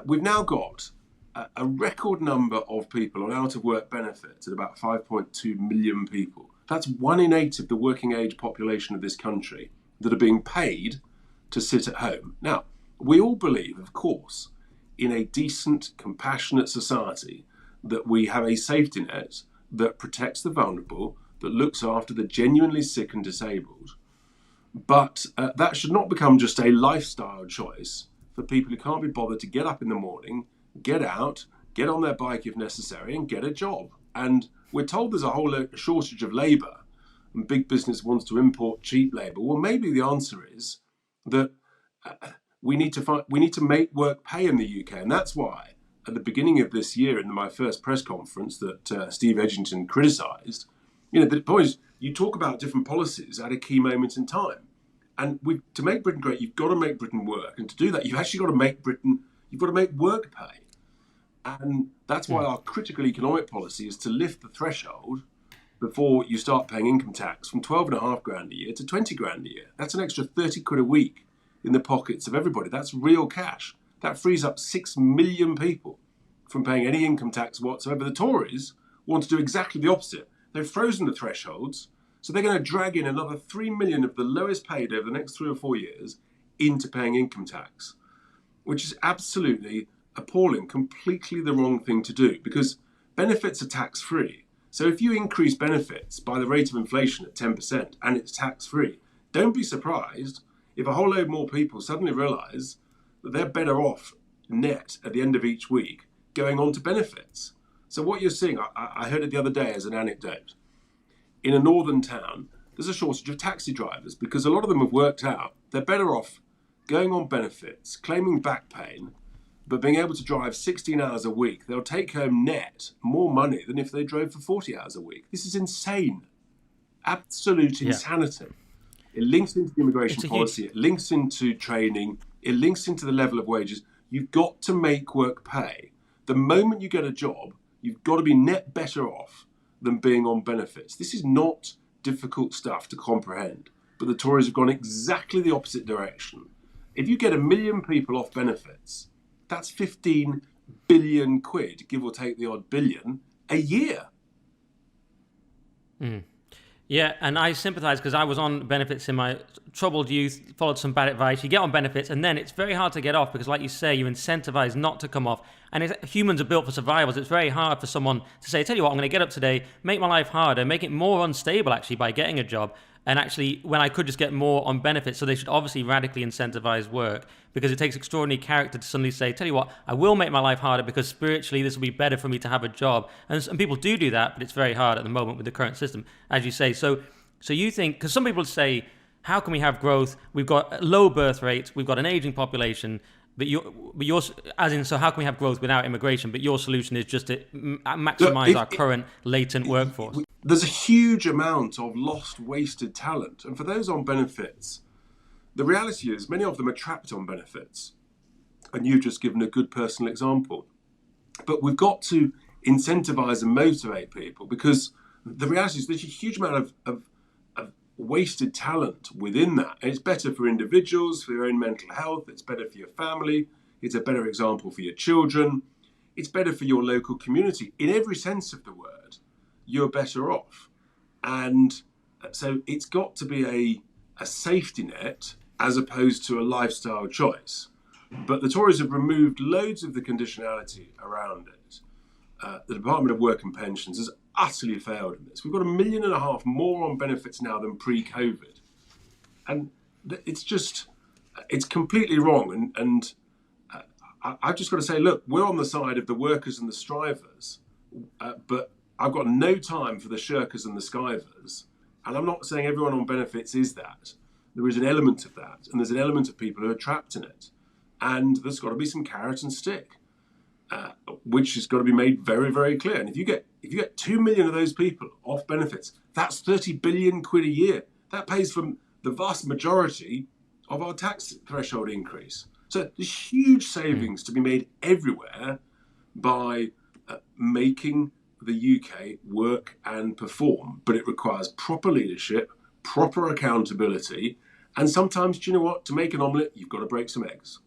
we've now got a record number of people on out of work benefits at about 5.2 million people. That's 1 in 8 of the working age population of this country that are being paid to sit at home. Now, we all believe, of course, in a decent, compassionate society that we have a safety net that protects the vulnerable, that looks after the genuinely sick and disabled. But that should not become just a lifestyle choice for people who can't be bothered to get up in the morning, get out, get on their bike if necessary, and get a job. And we're told there's a whole shortage of labour, and big business wants to import cheap labour. Well, maybe the answer is that we need to make work pay in the UK, and that's why at the beginning of this year, in my first press conference that Steve Edgington criticised, the point is you talk about different policies at a key moment in time, and to make Britain great, you've got to make Britain work, and to do that, you've actually got to make work pay, and that's why our critical economic policy is to lift the threshold before you start paying income tax from 12.5 grand a year to 20 grand a year. That's an extra 30 quid a week in the pockets of everybody. That's real cash. That frees up 6 million people from paying any income tax whatsoever. The Tories want to do exactly the opposite. They've frozen the thresholds, so they're going to drag in another 3 million of the lowest paid over the next 3 or 4 years into paying income tax, which is absolutely appalling, completely the wrong thing to do, because benefits are tax-free. So if you increase benefits by the rate of inflation at 10% and it's tax-free, don't be surprised if a whole load more people suddenly realise that they're better off net at the end of each week going on to benefits. So what you're seeing, I heard it the other day as an anecdote. In a northern town, there's a shortage of taxi drivers because a lot of them have worked out they're better off going on benefits, claiming back pain, but being able to drive 16 hours a week. They'll take home net more money than if they drove for 40 hours a week. This is insane. Absolute insanity. It links into the immigration policy, it links into training, it links into the level of wages. You've got to make work pay. The moment you get a job, you've got to be net better off than being on benefits. This is not difficult stuff to comprehend, but the Tories have gone exactly the opposite direction. If you get 1 million people off benefits, that's 15 billion quid, give or take the odd billion, a year. Yeah, and I sympathise because I was on benefits in my troubled youth, followed some bad advice. You get on benefits and then it's very hard to get off because, like you say, you're incentivised not to come off. And humans are built for survival. So it's very hard for someone to say, tell you what, I'm going to get up today, make my life harder, make it more unstable actually by getting a job. And actually, when I could just get more on benefits, so they should obviously radically incentivise work because it takes extraordinary character to suddenly say, tell you what, I will make my life harder because spiritually this will be better for me to have a job. And people do that, but it's very hard at the moment with the current system, as you say. So you think, because some people say, how can we have growth? We've got low birth rates, we've got an ageing population, so how can we have growth without immigration? But your solution is just to maximise our current latent workforce. There's a huge amount of lost, wasted talent. And for those on benefits, the reality is many of them are trapped on benefits. And you've just given a good personal example. But we've got to incentivise and motivate people because the reality is there's a huge amount of wasted talent within that. And it's better for individuals, for your own mental health. It's better for your family. It's a better example for your children. It's better for your local community. In every sense of the word, you're better off. And so it's got to be a safety net as opposed to a lifestyle choice. But the Tories have removed loads of the conditionality around it. The Department of Work and Pensions has utterly failed in this. We've got 1.5 million more on benefits now than pre-COVID. And it's completely wrong. And I've just got to say, look, we're on the side of the workers and the strivers, but I've got no time for the shirkers and the skivers. And I'm not saying everyone on benefits is that. There is an element of that, and there's an element of people who are trapped in it. And there's got to be some carrot and stick, which has got to be made very, very clear. And if you get 2 million of those people off benefits, that's 30 billion quid a year. That pays from the vast majority of our tax threshold increase. So there's huge savings to be made everywhere by making the UK work and perform. But it requires proper leadership, proper accountability, and sometimes, do you know what? To make an omelette, you've got to break some eggs.